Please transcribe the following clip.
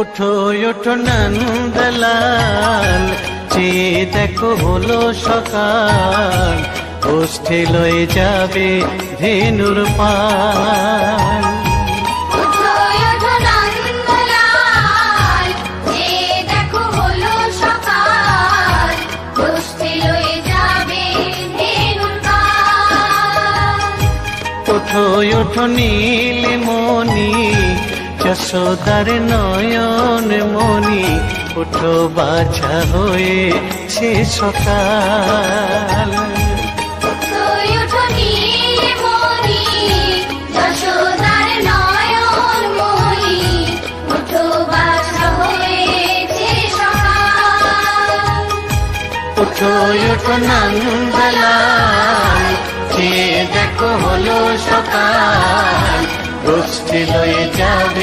ওঠো ওঠো নন্দলাল, চেয়ে দেখো হলো সকাল, গোষ্ঠী লয়ে যাবে ধেনুর পাল। ওঠো ওঠো নন্দলাল, চেয়ে দেখো হলো সকাল, গোষ্ঠী লয়ে যাবে ধেনুর পাল। ওঠো ওঠো নীলমণি, যশোদার নয়ন মণি, ওঠো বাছা হয়েছে সকাল। ওঠো ওঠো নীলমণি, যশোদার নয়ন মণি, ওঠো বাছা হয়েছে সকাল। ওঠো ওঠো নন্দলাল, চেয়ে দেখো হলো সকাল, গোষ্ঠী লয়ে যাবে